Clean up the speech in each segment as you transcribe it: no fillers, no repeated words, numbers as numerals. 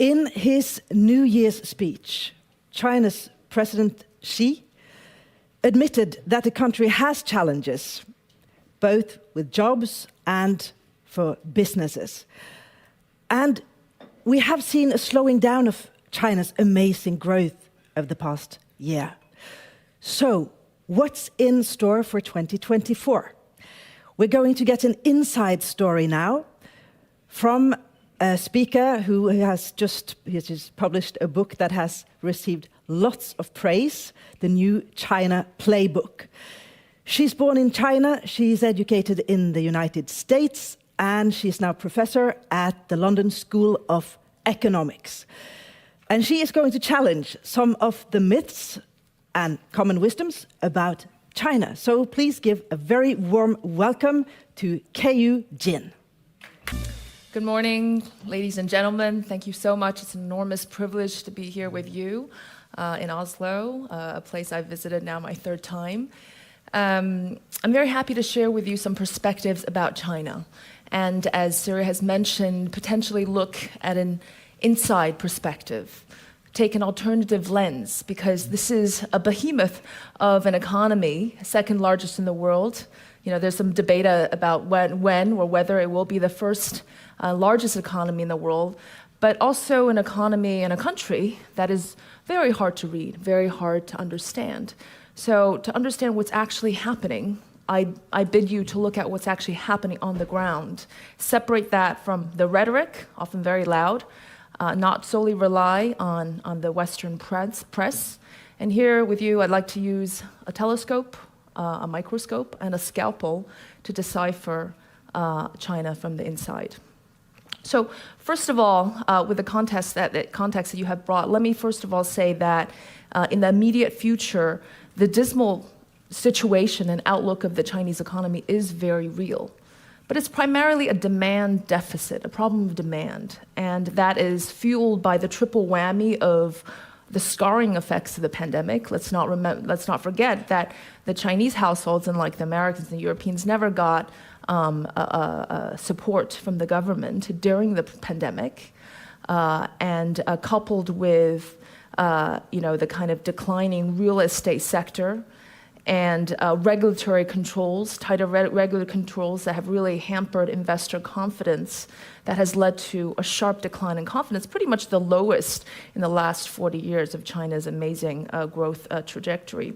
In his New Year's speech, China's President Xi admitted that the country has challenges, both with jobs and for businesses. And we have seen a slowing down of China's amazing growth over the past year. So, what's in store for 2024? We're going to get an inside story now from a speaker who has just published a book that has received lots of praise, the new China Playbook. She's born in China, she's educated in the United States, and she's now professor at the London School of Economics. And she is going to challenge some of the myths and common wisdoms about China. So please give a very warm welcome to Keyu Jin. Good morning, ladies and gentlemen. Thank you so much. It's an enormous privilege to be here with you in Oslo, a place I've visited now my third time. I'm very happy to share with you some perspectives about China. And as Surya has mentioned, potentially look at an inside perspective, take an alternative lens, because this is a behemoth of an economy, second largest in the world. You know, there's some debate about when or whether it will be the first largest economy in the world, but also an economy and a country that is very hard to read, very hard to understand. So to understand what's actually happening, I bid you to look at what's actually happening on the ground. Separate that from the rhetoric, often very loud, not solely rely on the Western press. And here with you, I'd like to use a telescope, a microscope, and a scalpel to decipher China from the inside. So first of all, with the context that you have brought, let me first of all say that in the immediate future, the dismal situation and outlook of the Chinese economy is very real. But it's primarily a demand deficit, a problem of demand. And that is fueled by the triple whammy of the scarring effects of the pandemic. Let's not forget that the Chinese households, unlike the Americans and the Europeans, never got support from the government during the pandemic, and coupled with the kind of declining real estate sector and regulatory controls, tighter regulatory controls that have really hampered investor confidence, that has led to a sharp decline in confidence, pretty much the lowest in the last 40 years of China's amazing growth trajectory.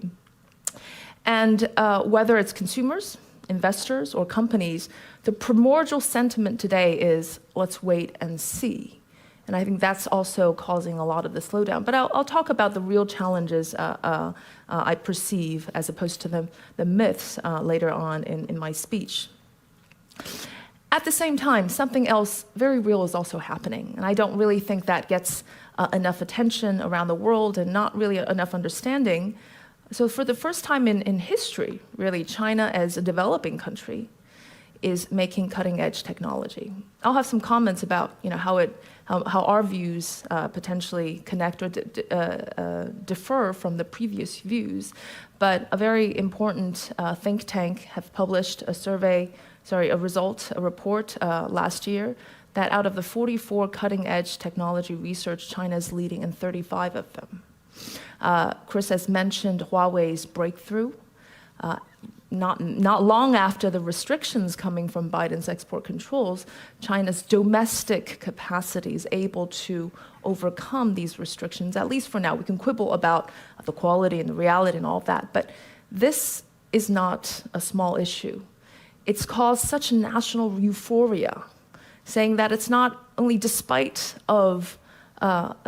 And whether it's consumers, investors, or companies, the primordial sentiment today is, let's wait and see. And I think that's also causing a lot of the slowdown. But I'll talk about the real challenges I perceive, as opposed to the myths later on in my speech. At the same time, something else very real is also happening. And I don't really think that gets enough attention around the world and not really enough understanding. So for the first time in history, really, China as a developing country is making cutting-edge technology. I'll have some comments about how our views potentially connect or differ from the previous views. But a very important think tank have published a report last year that out of the 44 cutting-edge technology research, China is leading in 35 of them. Chris has mentioned Huawei's breakthrough. Not long after the restrictions coming from Biden's export controls, China's domestic capacity is able to overcome these restrictions, at least for now. We can quibble about the quality and the reality and all of that, but this is not a small issue. It's caused such national euphoria, saying that it's not only despite of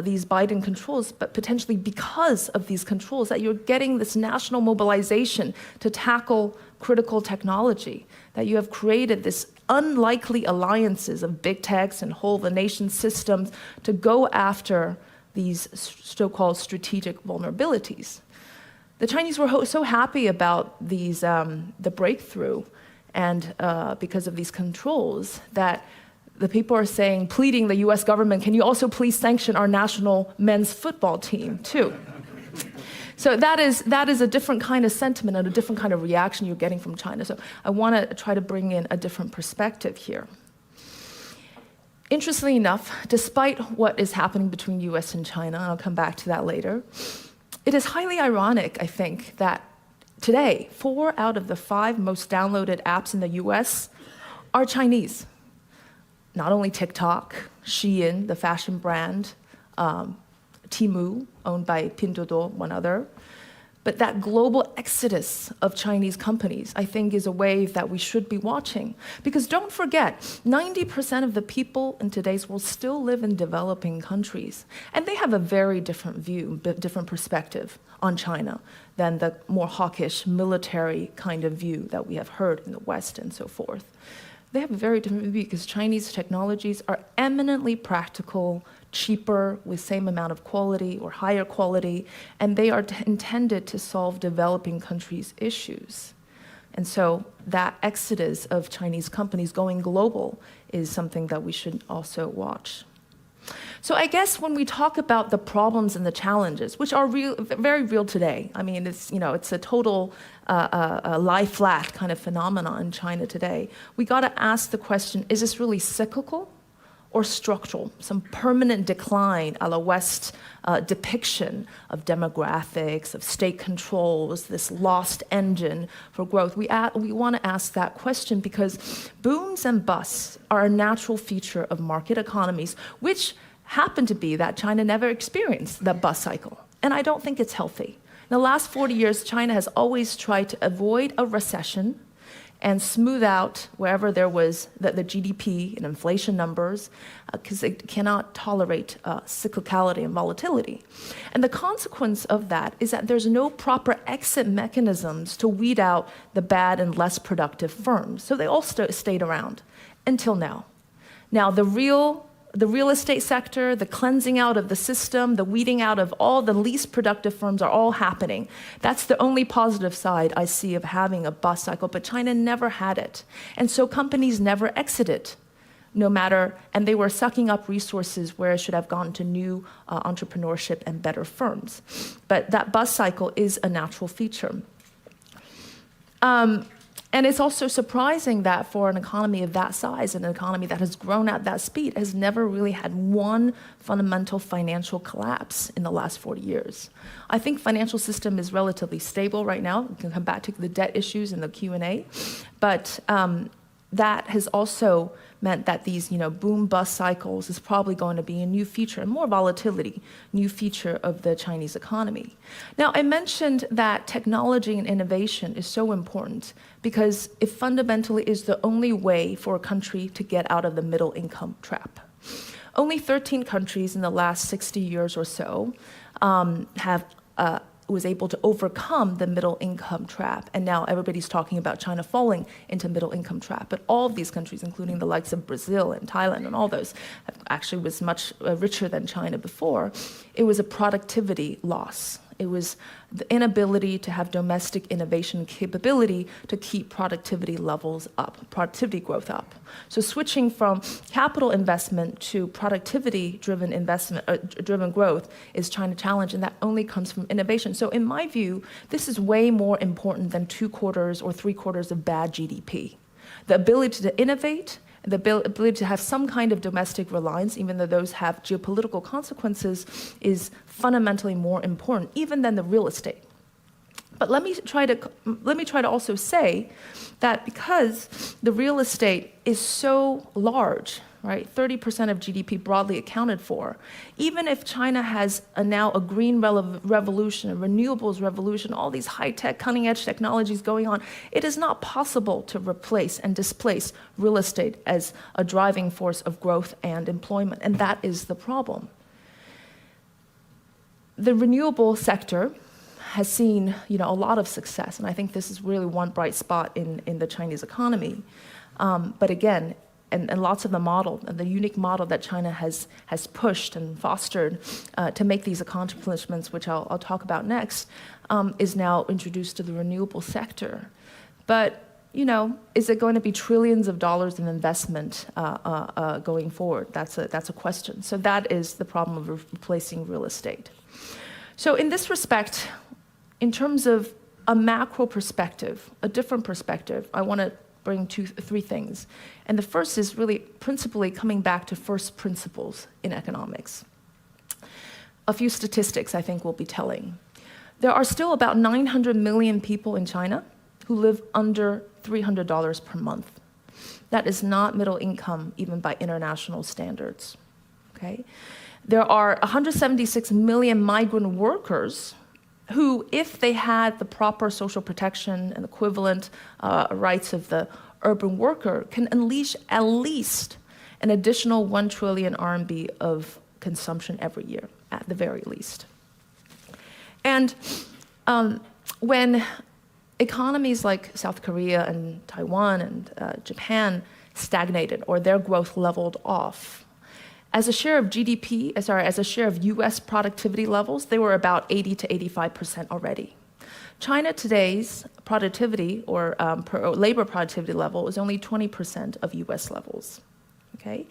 these Biden controls, but potentially because of these controls, that you're getting this national mobilization to tackle critical technology, that you have created this unlikely alliances of big techs and whole the nation systems to go after these so-called strategic vulnerabilities. The Chinese were so happy about these the breakthrough and because of these controls that the people are saying, pleading the US government, can you also please sanction our national men's football team too? So that is a different kind of sentiment and a different kind of reaction you're getting from China. So I want to try to bring in a different perspective here. Interestingly enough, despite what is happening between US and China, and I'll come back to that later, it is highly ironic, I think, that today, 4 out of the 5 most downloaded apps in the US are Chinese. Not only TikTok, Shein, the fashion brand, Temu, owned by Pinduoduo, one other. But that global exodus of Chinese companies, I think, is a wave that we should be watching. Because don't forget, 90% of the people in today's world still live in developing countries. And they have a very different view, different perspective on China than the more hawkish military kind of view that we have heard in the West and so forth. They have a very different view because Chinese technologies are eminently practical, cheaper, with same amount of quality or higher quality, and they are intended to solve developing countries' issues. And so that exodus of Chinese companies going global is something that we should also watch. So I guess when we talk about the problems and the challenges, which are real, very real today, I mean, it's a total lie flat kind of phenomenon in China today, we got to ask the question, is this really cyclical or structural? Some permanent decline a la West depiction of demographics, of state controls, this lost engine for growth. We want to ask that question because booms and busts are a natural feature of market economies, which happen to be that China never experienced the bust cycle. And I don't think it's healthy. In the last 40 years, China has always tried to avoid a recession and smooth out wherever there was the GDP and inflation numbers, because it cannot tolerate cyclicality and volatility. And the consequence of that is that there's no proper exit mechanisms to weed out the bad and less productive firms. So they all stayed around until now. Now, the real estate sector, the cleansing out of the system, the weeding out of all the least productive firms are all happening. That's the only positive side I see of having a bust cycle, but China never had it. And so companies never exited, and they were sucking up resources where it should have gone to new entrepreneurship and better firms. But that bust cycle is a natural feature. And it's also surprising that for an economy of that size, an economy that has grown at that speed, has never really had one fundamental financial collapse in the last 40 years. I think financial system is relatively stable right now. We can come back to the debt issues in the Q&A. But that has also meant that these boom-bust cycles is probably going to be a new feature, and more volatility, new feature of the Chinese economy. Now, I mentioned that technology and innovation is so important because it fundamentally is the only way for a country to get out of the middle income trap. Only 13 countries in the last 60 years or so was able to overcome the middle income trap. And now everybody's talking about China falling into middle income trap. But all of these countries, including the likes of Brazil and Thailand and all those, actually was much richer than China before. It was a productivity loss. It was the inability to have domestic innovation capability to keep productivity levels up, productivity growth up. So switching from capital investment to productivity-driven driven growth is China challenge, and that only comes from innovation. So in my view, this is way more important than 2 quarters or 3 quarters of bad GDP. The ability to innovate, the ability to have some kind of domestic reliance, even though those have geopolitical consequences, is fundamentally more important, even than the real estate. But let me try to also say that because the real estate is so large, right, 30% of GDP broadly accounted for, even if China has now a green revolution, a renewables revolution, all these high-tech, cutting-edge technologies going on, it is not possible to replace and displace real estate as a driving force of growth and employment, and that is the problem. The renewable sector has seen a lot of success, and I think this is really one bright spot in the Chinese economy. But again, and lots of the unique model that China has pushed and fostered to make these accomplishments, which I'll talk about next, is now introduced to the renewable sector. But is it going to be trillions of dollars in investment going forward? That's a question. So that is the problem of replacing real estate. So in this respect, in terms of a macro perspective, a different perspective, I want to bring three things. And the first is really principally coming back to first principles in economics. A few statistics I think will be telling. There are still about 900 million people in China who live under $300 per month. That is not middle income even by international standards. Okay? There are 176 million migrant workers who, if they had the proper social protection and equivalent rights of the urban worker, can unleash at least an additional 1 trillion RMB of consumption every year, at the very least. And when economies like South Korea and Taiwan and Japan stagnated or their growth leveled off, as a share of GDP, as a share of US productivity levels, they were about 80 to 85% already. China today's productivity or labor productivity level is only 20% of US levels. Okay?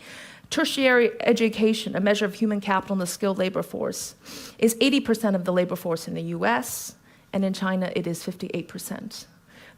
Tertiary education, a measure of human capital in the skilled labor force, is 80% of the labor force in the US, and in China it is 58%.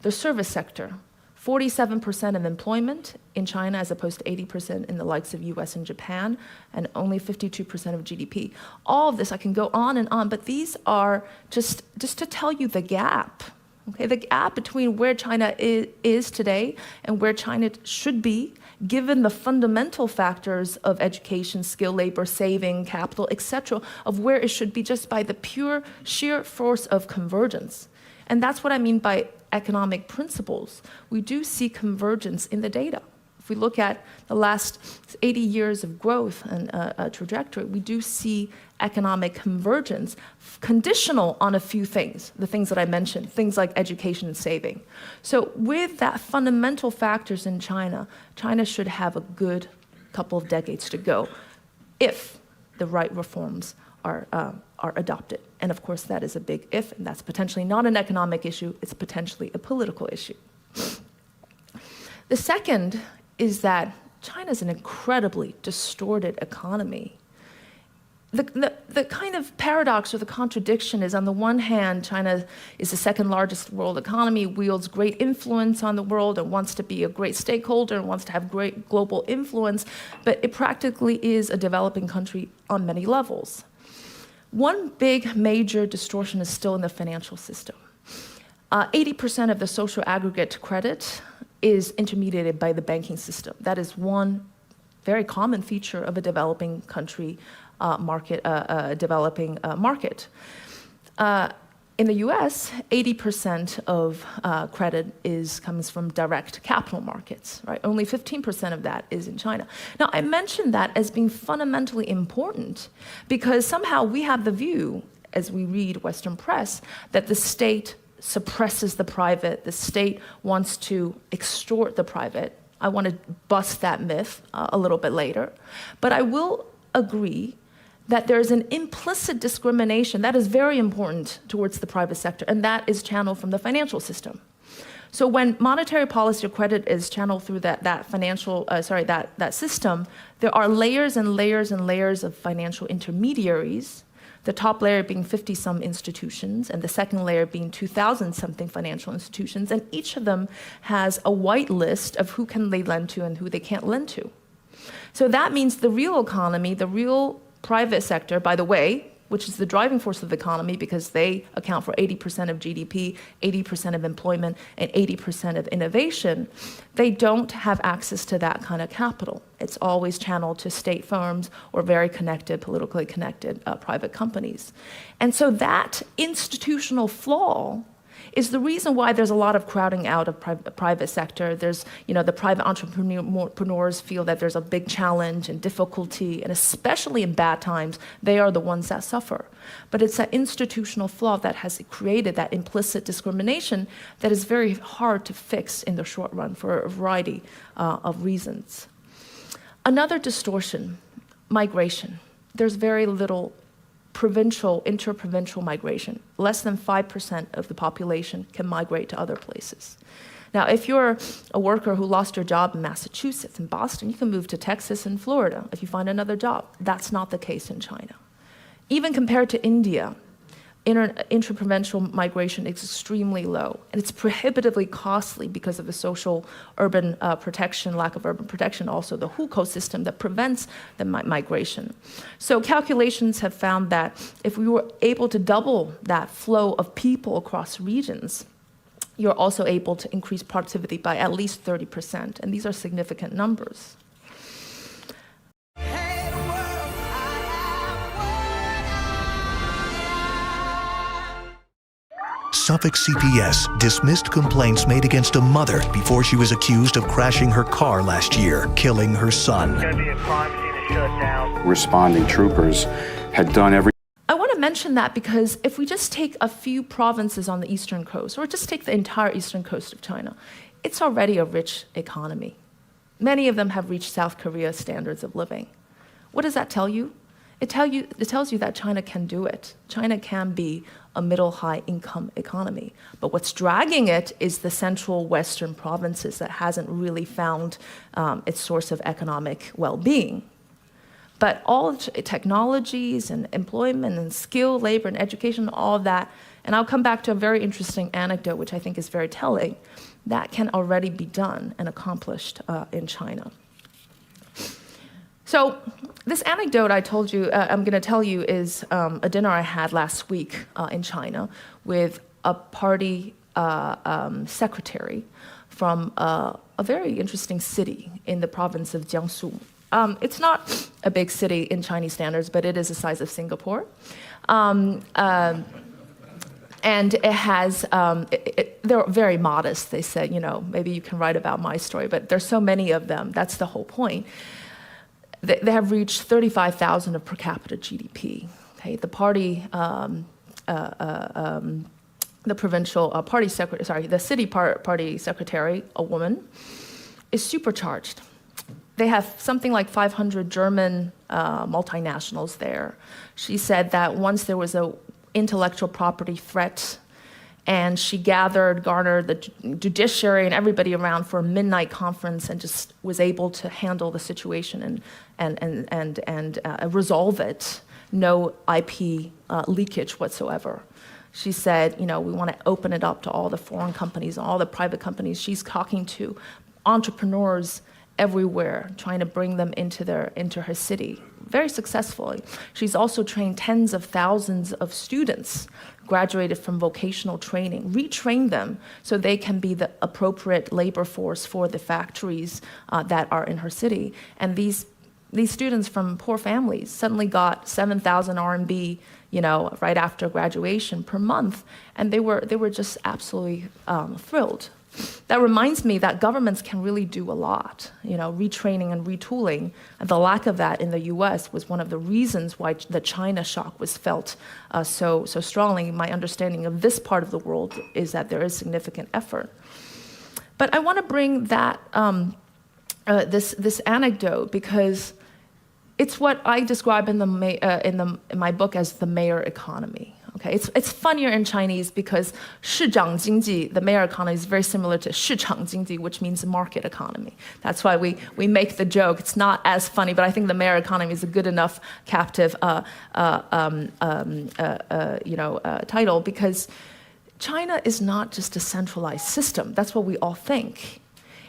The service sector, 47% of employment in China as opposed to 80% in the likes of US and Japan, and only 52% of GDP. All of this, I can go on, but these are just to tell you the gap. Okay, the gap between where China is today and where China should be, given the fundamental factors of education, skill labor, saving, capital, etc., of where it should be just by the pure sheer force of convergence. And that's what I mean by economic principles. We do see convergence in the data. If we look at the last 80 years of growth and trajectory, we do see economic convergence conditional on a few things, the things that I mentioned, things like education and saving. So with that fundamental factors in China, China should have a good couple of decades to go if the right reforms are adopted. And of course, that is a big if, and that's potentially not an economic issue, it's potentially a political issue. The second is that China is an incredibly distorted economy. The kind of paradox or the contradiction is, on the one hand, China is the second largest world economy, wields great influence on the world and wants to be a great stakeholder and wants to have great global influence, but it practically is a developing country on many levels. One big major distortion is still in the financial system. 80% of the social aggregate credit is intermediated by the banking system. That is one very common feature of a developing country developing market. In the US, 80% of credit comes from direct capital markets, right? Only 15% of that is in China. Now, I mentioned that as being fundamentally important because somehow we have the view, as we read Western press, that the state suppresses the private, the state wants to extort the private. I want to bust that myth a little bit later. But I will agree that there's an implicit discrimination that is very important towards the private sector, and that is channeled from the financial system. So when monetary policy or credit is channeled through that system, there are layers and layers and layers of financial intermediaries, the top layer being 50-some institutions, and the second layer being 2,000-something financial institutions, and each of them has a white list of who can they lend to and who they can't lend to. So that means the real economy, the real private sector, by the way, which is the driving force of the economy because they account for 80% of GDP, 80% of employment, and 80% of innovation, they don't have access to that kind of capital. It's always channeled to state firms or very connected, politically connected private companies. And so that institutional flaw is the reason why there's a lot of crowding out of private sector. There's, the private entrepreneurs feel that there's a big challenge and difficulty, and especially in bad times, they are the ones that suffer. But it's that institutional flaw that has created that implicit discrimination that is very hard to fix in the short run for a variety of reasons. Another distortion, migration. There's very little interprovincial migration. Less than 5% of the population can migrate to other places. Now, if you're a worker who lost your job in Massachusetts and Boston, you can move to Texas and Florida if you find another job. That's not the case in China. Even compared to India, intraprovincial migration is extremely low, and it's prohibitively costly because of the social urban protection, lack of urban protection, also the hukou system that prevents the migration. So calculations have found that if we were able to double that flow of people across regions, you're also able to increase productivity by at least 30%, and these are significant numbers. Suffolk CPS dismissed complaints made against a mother before she was accused of crashing her car last year, killing her son. Responding troopers had done everything. I want to mention that because if we just take a few provinces on the eastern coast, or just take the entire eastern coast of China, it's already a rich economy. Many of them have reached South Korea standards of living. What does that tell you? It tells you that China can do it. China can be a middle-high income economy. But what's dragging it is the central western provinces that hasn't really found its source of economic well-being. But all technologies and employment and skill, labor and education, all of that, and I'll come back to a very interesting anecdote, which I think is very telling, that can already be done and accomplished in China. So this anecdote I told you, I'm going to tell you, is a dinner I had last week in China with a party secretary from a very interesting city in the province of Jiangsu. It's not a big city in Chinese standards, but it is the size of Singapore. And it has, they're very modest. They said, maybe you can write about my story, but there's so many of them. That's the whole point. They have reached 35,000 of per capita GDP. Okay, the party, the provincial party secretary, sorry, the city party secretary, a woman, is supercharged. They have something like 500 German multinationals there. She said that once there was an intellectual property threat, and she garnered the judiciary and everybody around for a midnight conference and just was able to handle the situation and resolve it. No IP leakage whatsoever. She said, we want to open it up to all the foreign companies and all the private companies. She's talking to entrepreneurs everywhere, trying to bring them into her city, very successfully. She's also trained tens of thousands of students, graduated from vocational training, retrained them so they can be the appropriate labor force for the factories that are in her city. And these students from poor families suddenly got 7,000 RMB, right after graduation per month, and they were just absolutely thrilled. That reminds me that governments can really do a lot, retraining and retooling. And the lack of that in the US was one of the reasons why the China shock was felt so strongly. My understanding of this part of the world is that there is significant effort. But I want to bring that, this anecdote because it's what I describe in my book as the mayor economy. Okay, it's funnier in Chinese because 市场经济, the mayor economy, is very similar to 市场经济, which means market economy. That's why we make the joke. It's not as funny, but I think the mayor economy is a good enough captive title because China is not just a centralized system. That's what we all think.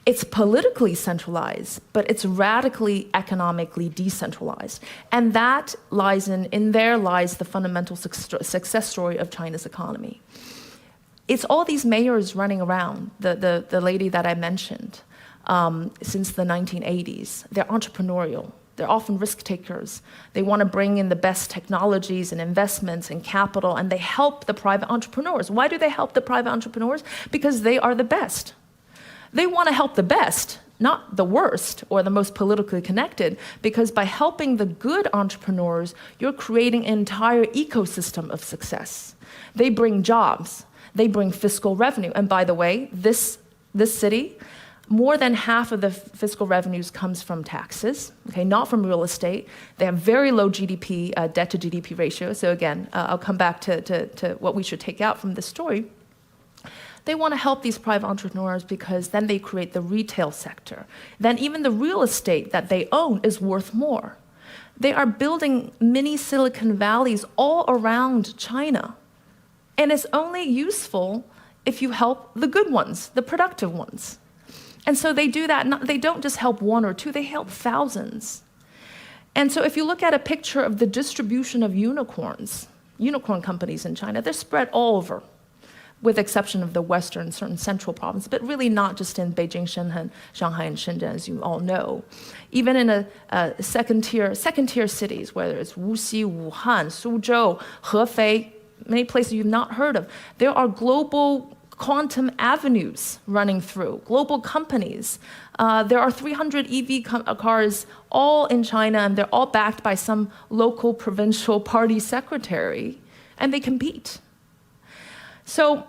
It's politically centralized, but it's radically economically decentralized. And that lies in there lies the fundamental success story of China's economy. It's all these mayors running around, the lady that I mentioned, since the 1980s. They're entrepreneurial. They're often risk takers. They want to bring in the best technologies and investments and capital, and they help the private entrepreneurs. Why do they help the private entrepreneurs? Because they are the best. They want to help the best, not the worst or the most politically connected, because by helping the good entrepreneurs, you're creating an entire ecosystem of success. They bring jobs. They bring fiscal revenue. And by the way, this city, more than half of the fiscal revenues comes from taxes, okay, not from real estate. They have very low GDP, debt to GDP ratio. So again, I'll come back to what we should take out from this story. They want to help these private entrepreneurs because then they create the retail sector. Then even the real estate that they own is worth more. They are building mini Silicon Valleys all around China. And it's only useful if you help the good ones, the productive ones. And so they do that, they don't just help one or two, they help thousands. And so if you look at a picture of the distribution of unicorn companies in China, they're spread all over, with the exception of the western, certain central provinces, but really not just in Beijing, Shanghai, and Shenzhen, as you all know. Even in second-tier cities, whether it's Wuxi, Wuhan, Suzhou, Hefei, many places you've not heard of, there are global quantum avenues running through, global companies. There are 300 EV cars all in China, and they're all backed by some local provincial party secretary, and they compete. So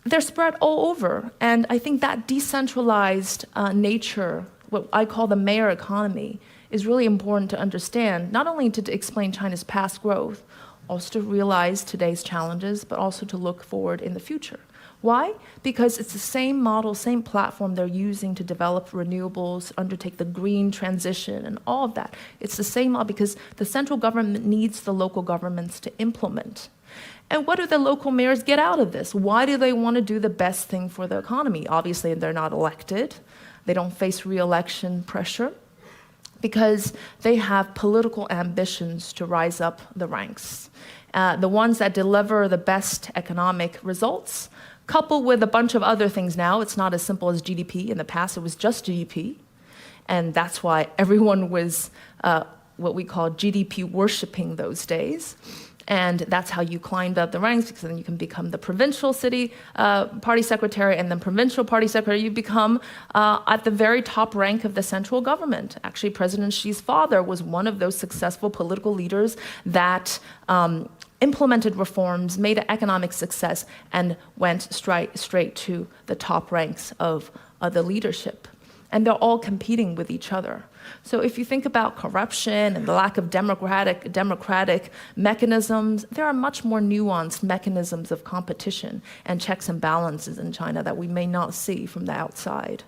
they're spread all over, and I think that decentralized nature, what I call the mayor economy, is really important to understand, not only to explain China's past growth, also to realize today's challenges, but also to look forward in the future. Why? Because it's the same model, same platform they're using to develop renewables, undertake the green transition, and all of that. It's the same model because the central government needs the local governments to implement. And what do the local mayors get out of this? Why do they want to do the best thing for the economy? Obviously, they're not elected. They don't face re-election pressure because they have political ambitions to rise up the ranks. The ones that deliver the best economic results, coupled with a bunch of other things now. It's not as simple as GDP. In the past, it was just GDP. And that's why everyone was what we call GDP worshiping those days. And that's how you climbed up the ranks, because then you can become the provincial city party secretary, and then provincial party secretary, you become at the very top rank of the central government. Actually, President Xi's father was one of those successful political leaders that implemented reforms, made an economic success, and went straight to the top ranks of the leadership. And they're all competing with each other. So if you think about corruption and the lack of democratic mechanisms, there are much more nuanced mechanisms of competition and checks and balances in China that we may not see from the outside.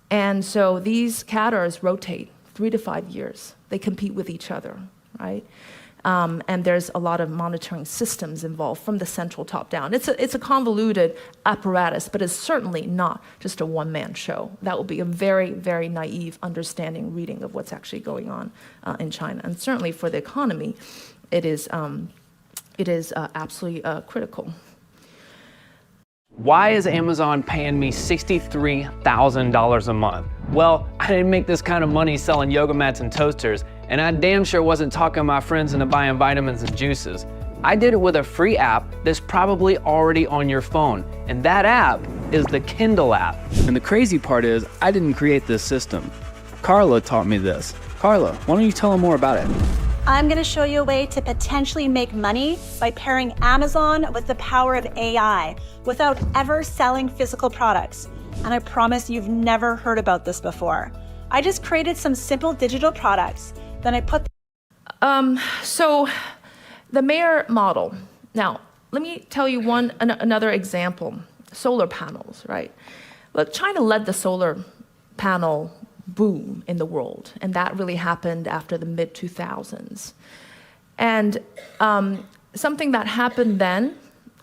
And so these cadres rotate 3 to 5 years. They compete with each other, right? And there's a lot of monitoring systems involved from the central top down. It's a convoluted apparatus, but it's certainly not just a one-man show. That would be a very, very naive understanding, reading of what's actually going on in China. And certainly for the economy, it is absolutely critical. Why is Amazon paying me $63,000 a month? Well, I didn't make this kind of money selling yoga mats and toasters, and I damn sure wasn't talking my friends into buying vitamins and juices. I did it with a free app that's probably already on your phone, and that app is the Kindle app. And the crazy part is, I didn't create this system. Carla taught me this. Carla, why don't you tell them more about it? I'm going to show you a way to potentially make money by pairing Amazon with the power of AI without ever selling physical products. And I promise you've never heard about this before. I just created some simple digital products. Then I put... So the mayor model. Now, let me tell you another example. Solar panels, right? Look, China led the solar panel boom in the world, and that really happened after the mid-2000s. And something that happened then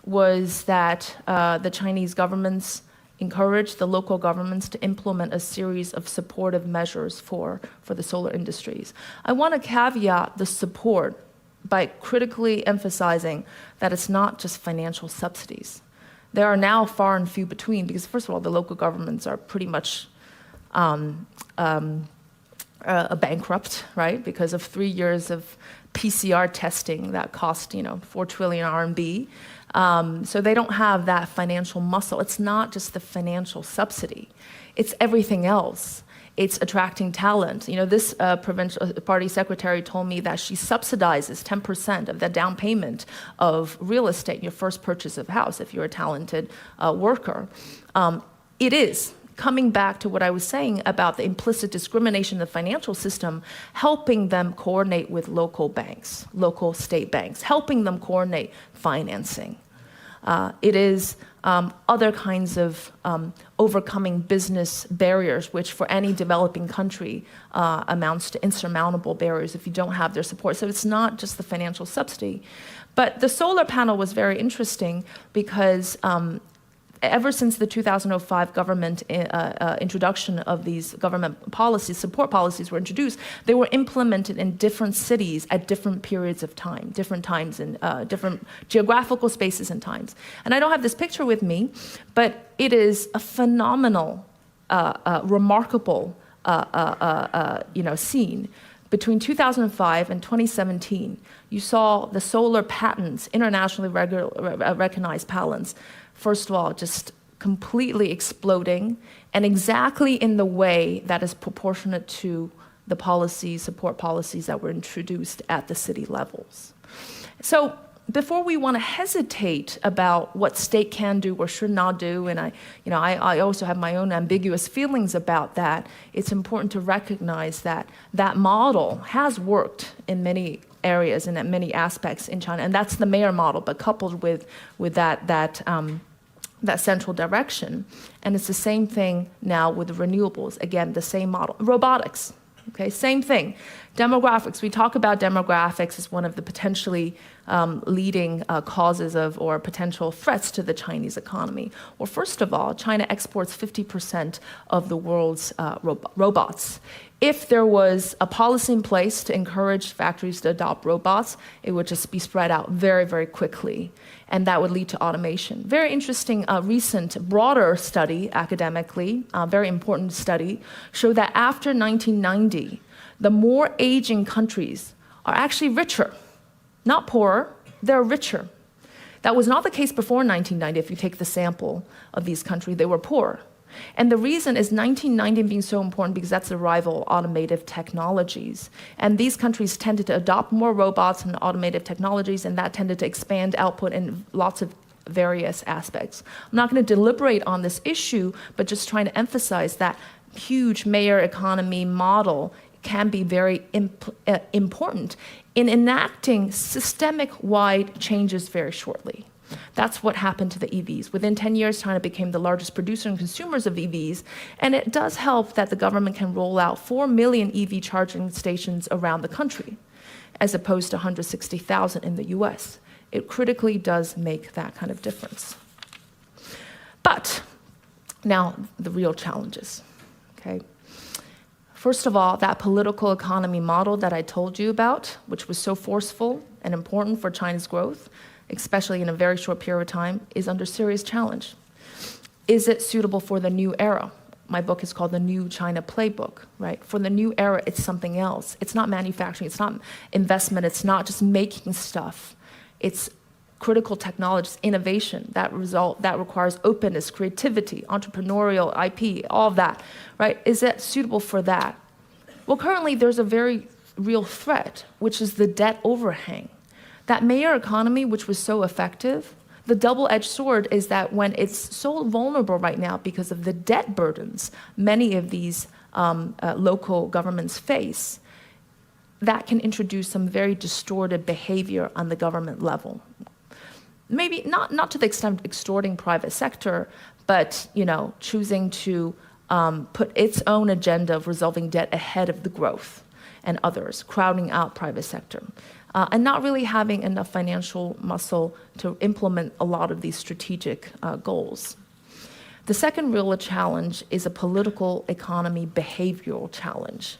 was that the Chinese governments encouraged the local governments to implement a series of supportive measures for the solar industries. I want to caveat the support by critically emphasizing that it's not just financial subsidies. There are now far and few between, because first of all, the local governments are pretty much bankrupt, right? Because of 3 years of PCR testing that cost, 4 trillion RMB. So they don't have that financial muscle. It's not just the financial subsidy. It's everything else. It's attracting talent. This provincial party secretary told me that she subsidizes 10% of the down payment of real estate, your first purchase of house, if you're a talented worker. It is coming back to what I was saying about the implicit discrimination in the financial system, helping them coordinate with local banks, local state banks, helping them coordinate financing. It is other kinds of overcoming business barriers, which for any developing country amounts to insurmountable barriers if you don't have their support. So it's not just the financial subsidy. But the solar panel was very interesting because ever since the 2005 government introduction of these government policies, support policies were introduced, they were implemented in different cities at different periods of time, different times and different geographical spaces and times. And I don't have this picture with me, but it is a phenomenal, remarkable scene. Between 2005 and 2017, you saw the solar patents, internationally recognized patents, first of all, just completely exploding, and exactly in the way that is proportionate to the policies, support policies that were introduced at the city levels. So before we want to hesitate about what state can do or should not do, and I also have my own ambiguous feelings about that, it's important to recognize that that model has worked in many areas and at many aspects in China, and that's the mayor model, but coupled with that central direction. And it's the same thing now with renewables. Again, the same model. Robotics. Okay, same thing. Demographics, we talk about demographics as one of the potentially leading causes of or potential threats to the Chinese economy. Well, first of all, China exports 50% of the world's robots. If there was a policy in place to encourage factories to adopt robots, it would just be spread out very, very quickly, and that would lead to automation. Very interesting recent broader study academically, very important study, showed that after 1990, the more aging countries are actually richer, not poorer, they're richer. That was not the case before 1990. If you take the sample of these countries, they were poor. And the reason is 1990 being so important because that's the arrival of automated technologies. And these countries tended to adopt more robots and automated technologies, and that tended to expand output in lots of various aspects. I'm not going to deliberate on this issue, but just trying to emphasize that huge mayor economy model can be very important in enacting systemic-wide changes very shortly. That's what happened to the EVs. Within 10 years, China became the largest producer and consumers of EVs, and it does help that the government can roll out 4 million EV charging stations around the country, as opposed to 160,000 in the US. It critically does make that kind of difference. But now the real challenges, okay? First of all, that political economy model that I told you about, which was so forceful and important for China's growth, especially in a very short period of time, is under serious challenge. Is it suitable for the new era? My book is called The New China Playbook, right? For the new era, it's something else. It's not manufacturing, it's not investment, it's not just making stuff. It's critical technologies, innovation, that requires openness, creativity, entrepreneurial IP, all of that, right? Is it suitable for that? Well, currently there's a very real threat, which is the debt overhang. That mayor economy, which was so effective, the double-edged sword is that when it's so vulnerable right now because of the debt burdens many of these local governments face, that can introduce some very distorted behavior on the government level. Maybe not to the extent of extorting private sector, but choosing to put its own agenda of resolving debt ahead of the growth and others, crowding out private sector, and not really having enough financial muscle to implement a lot of these strategic goals. The second real challenge is a political economy behavioral challenge.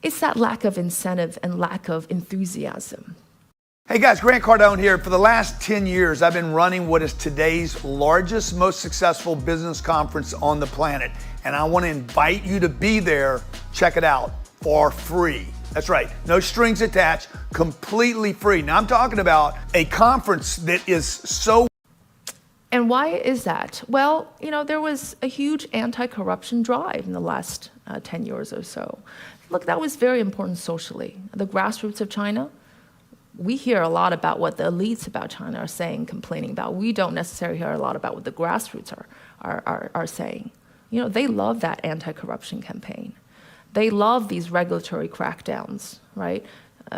It's that lack of incentive and lack of enthusiasm. Hey guys, Grant Cardone here. For the last 10 years, I've been running what is today's largest, most successful business conference on the planet. And I want to invite you to be there. Check it out for free. That's right, no strings attached, completely free. Now I'm talking about a conference that is so... And why is that? Well, there was a huge anti-corruption drive in the last 10 years or so. Look, that was very important socially. The grassroots of China, we hear a lot about what the elites about China are saying, complaining about. We don't necessarily hear a lot about what the grassroots are saying. They love that anti-corruption campaign. They love these regulatory crackdowns, right?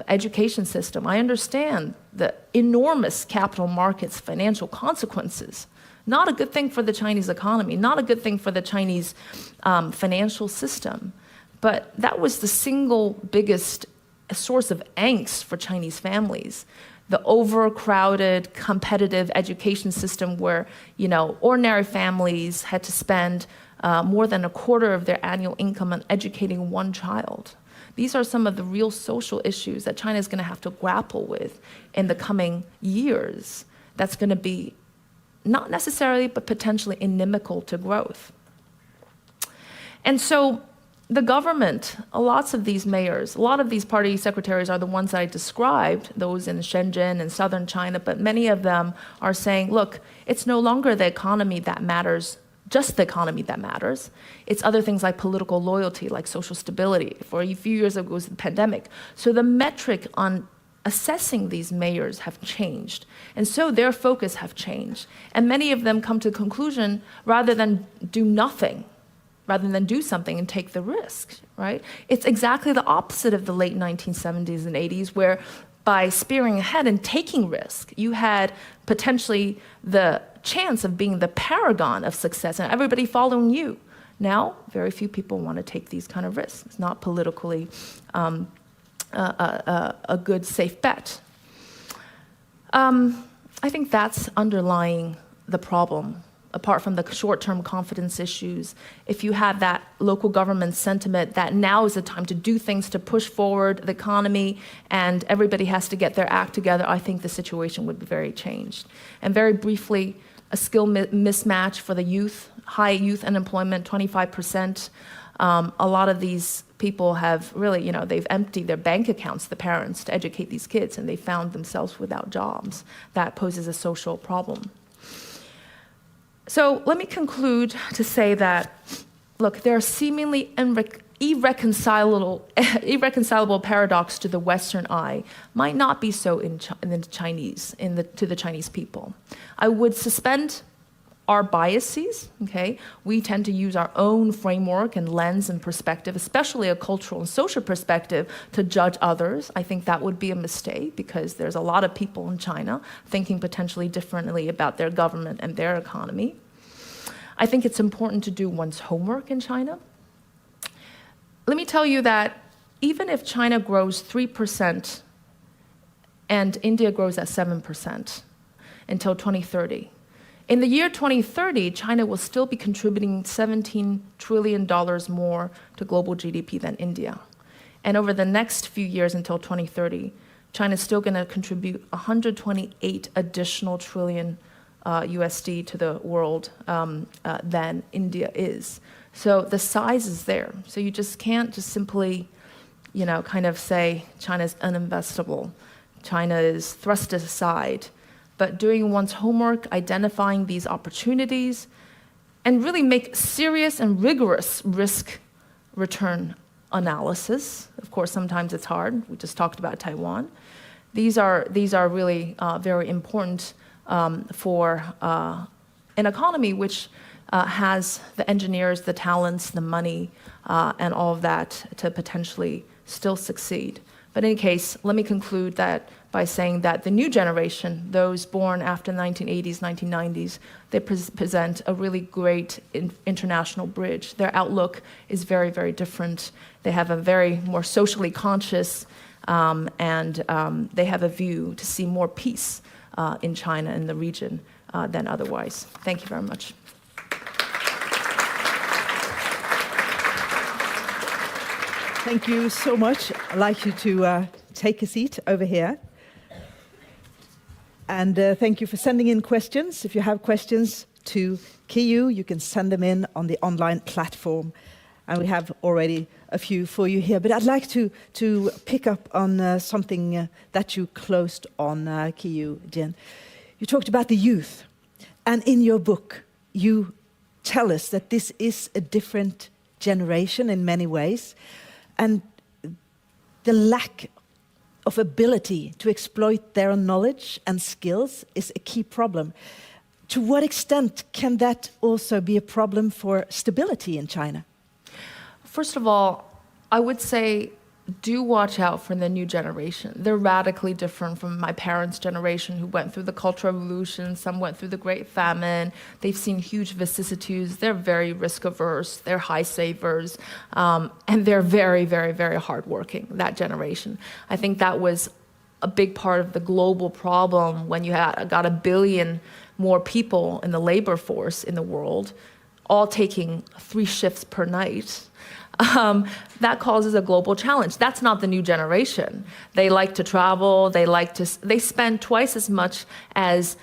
education system. I understand the enormous capital markets financial consequences. Not a good thing for the Chinese economy, not a good thing for the Chinese financial system. But that was the single biggest source of angst for Chinese families. The overcrowded, competitive education system where, ordinary families had to spend more than a quarter of their annual income on educating one child. These are some of the real social issues that China is going to have to grapple with in the coming years. That's going to be not necessarily, but potentially inimical to growth. And so the government, lots of these mayors, a lot of these party secretaries are the ones that I described, those in Shenzhen and southern China, but many of them are saying, look, it's no longer the economy that matters, just the economy that matters. It's other things like political loyalty, like social stability. For a few years ago, it was the pandemic. So the metric on assessing these mayors have changed. And so their focus have changed. And many of them come to the conclusion, rather than do nothing, rather than do something and take the risk, right? It's exactly the opposite of the late 1970s and 80s, where by spearing ahead and taking risk, you had potentially the chance of being the paragon of success and everybody following you. Now, very few people want to take these kind of risks. It's not politically a good, safe bet. I think that's underlying the problem. Apart from the short-term confidence issues, if you have that local government sentiment that now is the time to do things to push forward the economy and everybody has to get their act together, I think the situation would be very changed. And very briefly, a skill mismatch for the youth, high youth unemployment, 25%. A lot of these people have really, they've emptied their bank accounts, the parents, to educate these kids, and they found themselves without jobs. That poses a social problem. So let me conclude to say that, look, there are seemingly irreconcilable paradox to the Western eye, might not be so to the Chinese people. I would suspend our biases, okay? We tend to use our own framework and lens and perspective, especially a cultural and social perspective, to judge others. I think that would be a mistake because there's a lot of people in China thinking potentially differently about their government and their economy. I think it's important to do one's homework in China. Let me tell you that even if China grows 3% and India grows at 7% until 2030, in the year 2030, China will still be contributing $17 trillion more to global GDP than India. And over the next few years until 2030, China is still going to contribute 128 additional trillion USD to the world than India is. So the size is there. So you just can't just simply, kind of say China is uninvestable. China is thrust aside. But doing one's homework, identifying these opportunities, and really make serious and rigorous risk-return analysis. Of course, sometimes it's hard. We just talked about Taiwan. These are really very important for an economy which has the engineers, the talents, the money, and all of that to potentially still succeed. But in any case, let me conclude that by saying that the new generation, those born after the 1980s, 1990s, they present a really great international bridge. Their outlook is very, very different. They have a very more socially conscious, and they have a view to see more peace in China and the region than otherwise. Thank you very much. Thank you so much. I'd like you to take a seat over here. And thank you for sending in questions. If you have questions to Keyu, you can send them in on the online platform. And we have already a few for you here. But I'd like to pick up on something that you closed on, Keyu Jin. You talked about the youth. And in your book, you tell us that this is a different generation in many ways. And the lack of ability to exploit their knowledge and skills is a key problem. To what extent can that also be a problem for stability in China? First of all, I would say do watch out for the new generation. They're radically different from my parents' generation who went through the Cultural Revolution. Some went through the Great Famine. They've seen huge vicissitudes. They're very risk averse. They're high savers. And they're very, very, very hardworking, that generation. I think that was a big part of the global problem when you got 1 billion more people in the labor force in the world, all taking 3 shifts per night. That causes a global challenge. That's not the new generation. They like to travel. They spend twice as much as,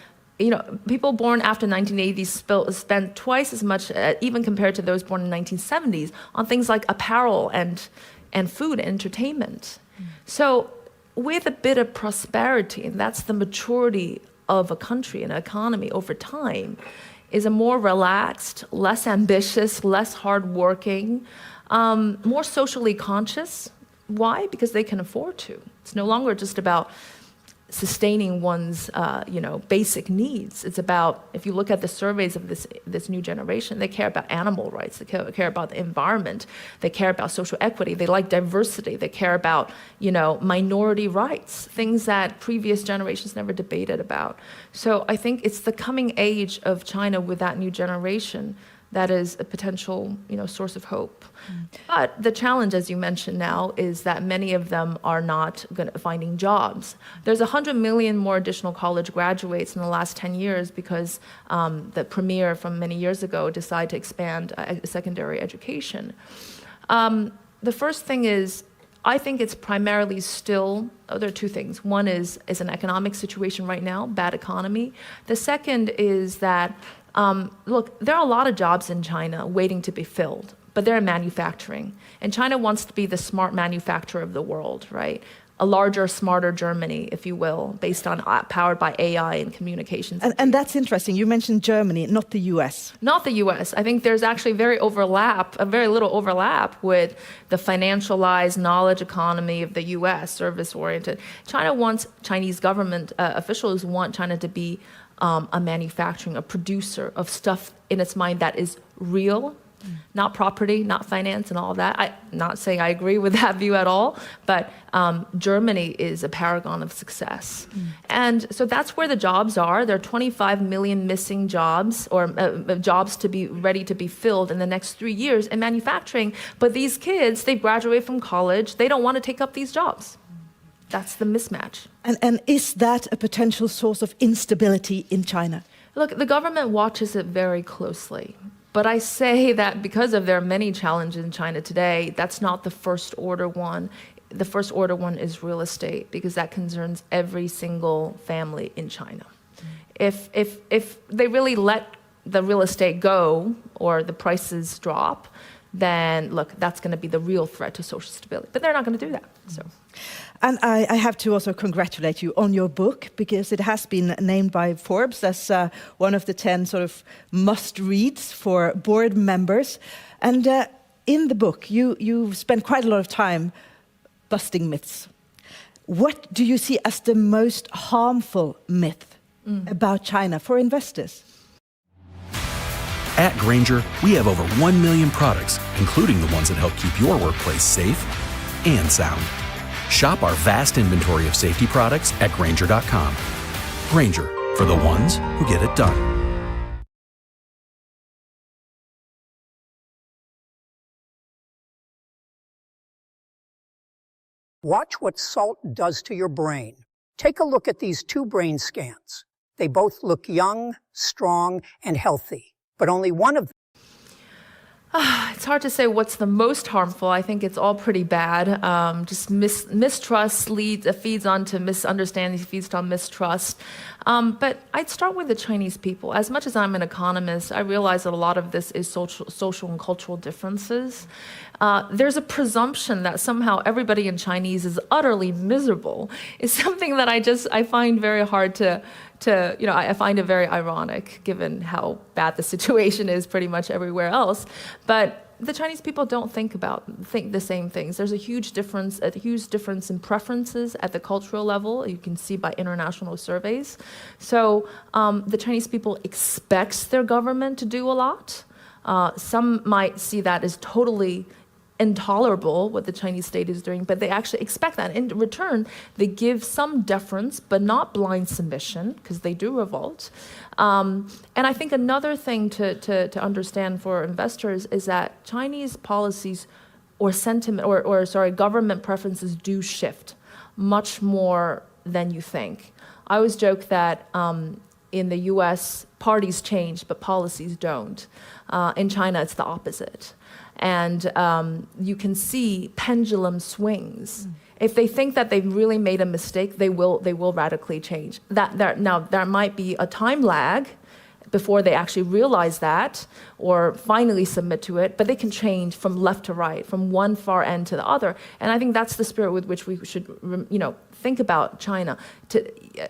people born after 1980s spend twice as much, even compared to those born in 1970s, on things like apparel and food and entertainment. So with a bit of prosperity, and that's the maturity of a country and an economy over time, is a more relaxed, less ambitious, less hardworking, more socially conscious. Why? Because they can afford to. It's no longer just about sustaining one's, basic needs. It's about, if you look at the surveys of this new generation, they care about animal rights. They care about the environment. They care about social equity. They like diversity. They care about, minority rights, things that previous generations never debated about. So I think it's the coming age of China with that new generation that is a potential, source of hope. But the challenge, as you mentioned now, is that many of them are not finding jobs. There's 100 million more additional college graduates in the last 10 years because the premier from many years ago decided to expand secondary education. The first thing is, I think it's primarily still, there are 2 things. One is an economic situation right now, bad economy. The second is that look, there are a lot of jobs in China waiting to be filled, but they're in manufacturing. And China wants to be the smart manufacturer of the world, right? A larger, smarter Germany, if you will, based on powered by AI and communications. And that's interesting. You mentioned Germany, not the US. Not the US. I think there's actually very little overlap with the financialized knowledge economy of the US, service-oriented. Chinese government officials want China to be a manufacturing, a producer of stuff in its mind that is real, not property, not finance and all that. I'm not saying I agree with that view at all, but Germany is a paragon of success. And so that's where the jobs are. There are 25 million missing jobs or jobs to be ready to be filled in the next 3 years in manufacturing. But these kids, they graduate from college, they don't want to take up these jobs. That's the mismatch. And is that a potential source of instability in China? Look, the government watches it very closely. But I say that because there are many challenges in China today, that's not the first order one. The first order one is real estate, because that concerns every single family in China. If they really let the real estate go or the prices drop, then look, that's going to be the real threat to social stability. But they're not going to do that. So. And I have to also congratulate you on your book, because it has been named by Forbes as one of the 10 sort of must-reads for board members. And in the book, you spend quite a lot of time busting myths. What do you see as the most harmful myth about China for investors? At Grainger, we have over 1 million products, including the ones that help keep your workplace safe and sound. Shop our vast inventory of safety products at Grainger.com. Grainger, for the ones who get it done. Watch what salt does to your brain. Take a look at these 2 brain scans. They both look young, strong, and healthy, but only one of them. It's hard to say what's the most harmful. I think it's all pretty bad. Just mistrust feeds on to misunderstanding, feeds on mistrust. But I'd start with the Chinese people. As much as I'm an economist, I realize that a lot of this is social and cultural differences. There's a presumption that somehow everybody in Chinese is utterly miserable. It's something that I find very hard to I find it very ironic, given how bad the situation is pretty much everywhere else. But the Chinese people don't think the same things. There's a huge difference in preferences at the cultural level. You can see by international surveys. So the Chinese people expect their government to do a lot. Some might see that as totally intolerable what the Chinese state is doing, but they actually expect that. In return, they give some deference, but not blind submission, because they do revolt. And I think another thing to understand for investors is that Chinese policies or sentiment, government preferences do shift much more than you think. I always joke that in the US, parties change, but policies don't. In China, it's the opposite. And you can see pendulum swings. If they think that they've really made a mistake, they will radically change. Now, there might be a time lag before they actually realize that or finally submit to it, but they can change from left to right, from one far end to the other. And I think that's the spirit with which we should, think about China.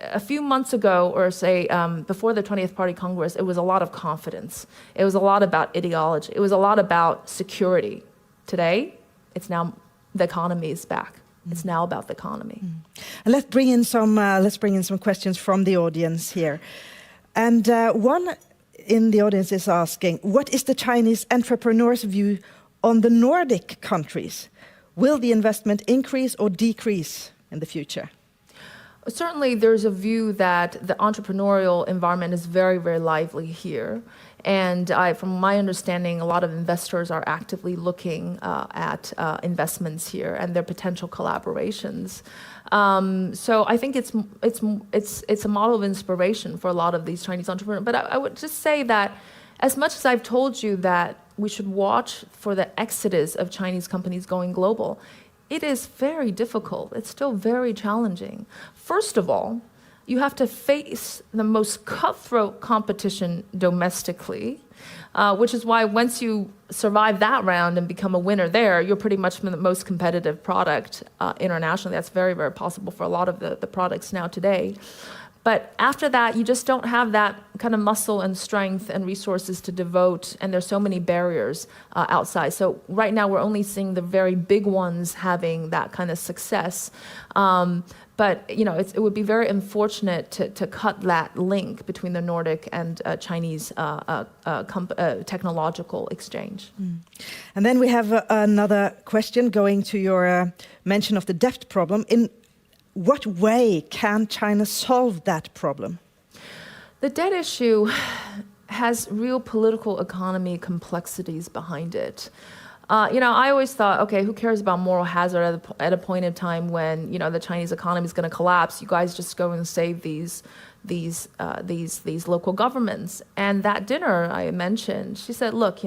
A few months ago, or say before the 20th Party Congress, it was a lot of confidence. It was a lot about ideology. It was a lot about security. Today, it's now the economy is back. It's now about the economy. And let's bring in some questions from the audience here. And one in the audience is asking, what is the Chinese entrepreneur's view on the Nordic countries? Will the investment increase or decrease in the future? Certainly, there's a view that the entrepreneurial environment is very, very lively here. And from my understanding, a lot of investors are actively looking at investments here and their potential collaborations. So I think it's a model of inspiration for a lot of these Chinese entrepreneurs. But I would just say that as much as I've told you that we should watch for the exodus of Chinese companies going global, it is very difficult. It's still very challenging. First of all, you have to face the most cutthroat competition domestically, which is why once you survive that round and become a winner there, you're pretty much the most competitive product internationally. That's very, very possible for a lot of the products now today. But after that, you just don't have that kind of muscle and strength and resources to devote, and there's so many barriers outside. So right now, we're only seeing the very big ones having that kind of success. But it would be very unfortunate to cut that link between the Nordic and Chinese technological exchange. And then we have another question going to your mention of the debt problem. In what way can China solve that problem? The debt issue has real political economy complexities behind it. I always thought, okay, who cares about moral hazard at a point in time when the Chinese economy is going to collapse? You guys just go and save these local governments. And that dinner I mentioned, she said, look,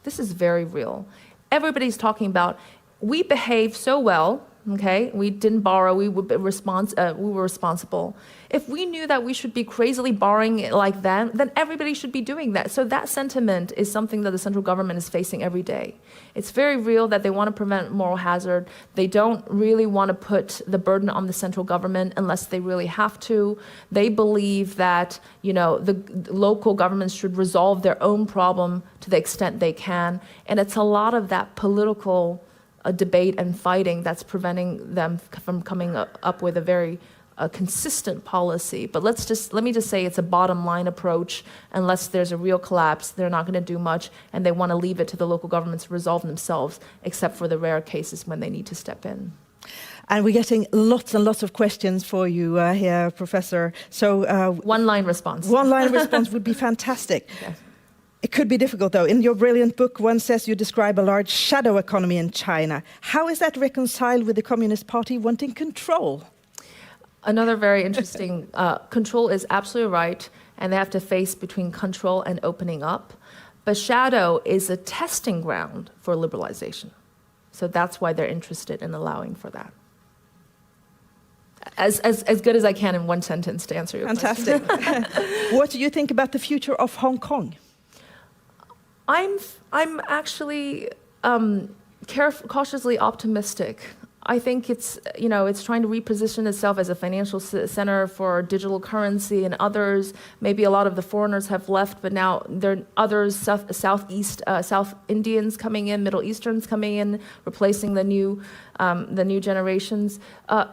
this is very real. Everybody's talking about we behaved so well. Okay, we didn't borrow. We were responsible. If we knew that we should be crazily borrowing like them, then everybody should be doing that. So that sentiment is something that the central government is facing every day. It's very real that they want to prevent moral hazard. They don't really want to put the burden on the central government unless they really have to. They believe that the local governments should resolve their own problem to the extent they can, and it's a lot of that political debate and fighting that's preventing them from coming up with a very consistent policy. But let me just say it's a bottom line approach. Unless there's a real collapse, they're not going to do much, and they want to leave it to the local governments to resolve themselves, except for the rare cases when they need to step in. And we're getting lots and lots of questions for you here, Professor. So one-line response. One-line response would be fantastic. Okay. It could be difficult, though. In your brilliant book, one says you describe a large shadow economy in China. How is that reconciled with the Communist Party wanting control? Another very interesting, control is absolutely right, and they have to face between control and opening up. But shadow is a testing ground for liberalization. So that's why they're interested in allowing for that. As good as I can in one sentence to answer your question. Fantastic. What do you think about the future of Hong Kong? I'm actually cautiously optimistic. I think it's trying to reposition itself as a financial center for digital currency and others. Maybe a lot of the foreigners have left, but now there are others, South Indians coming in, Middle Easterns coming in, replacing the new generations.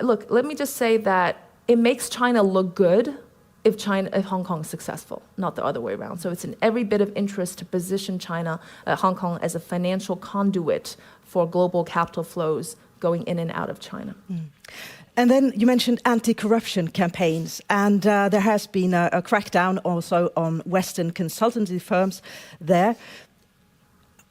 Look, let me just say that it makes China look good if Hong Kong is successful, not the other way around. So it's in every bit of interest to position Hong Kong as a financial conduit for global capital flows going in and out of China. And then you mentioned anti-corruption campaigns, and there has been a crackdown also on Western consultancy firms there.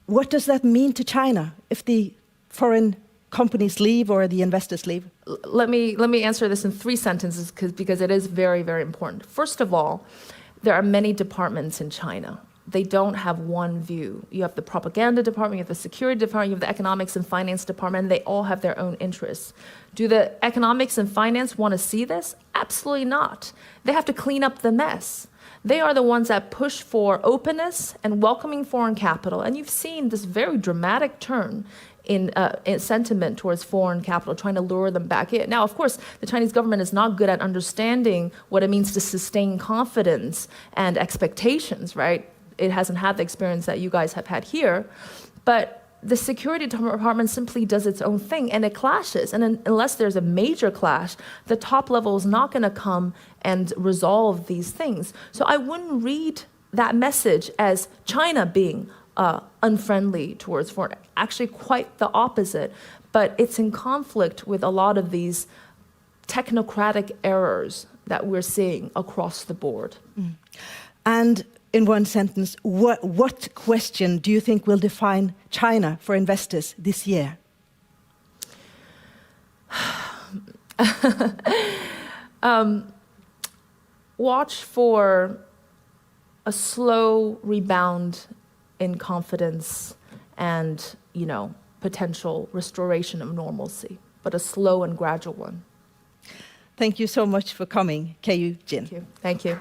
What does that mean to China if the foreign companies leave or the investors leave? Let me answer this in 3 sentences because it is very, very important. First of all, there are many departments in China. They don't have one view. You have the propaganda department, you have the security department, you have the economics and finance department, and they all have their own interests. Do the economics and finance want to see this? Absolutely not. They have to clean up the mess. They are the ones that push for openness and welcoming foreign capital. And you've seen this very dramatic turn in sentiment towards foreign capital, trying to lure them back in. Now, of course, the Chinese government is not good at understanding what it means to sustain confidence and expectations, right? It hasn't had the experience that you guys have had here. But the security department simply does its own thing, and it clashes. And unless there's a major clash, the top level is not going to come and resolve these things. So I wouldn't read that message as China being unfriendly towards foreign. Actually, quite the opposite. But it's in conflict with a lot of these technocratic errors that we're seeing across the board. And in one sentence, what question do you think will define China for investors this year? Watch for a slow rebound in confidence and, potential restoration of normalcy, but a slow and gradual one. Thank you so much for coming, Keyu Jin. Thank you.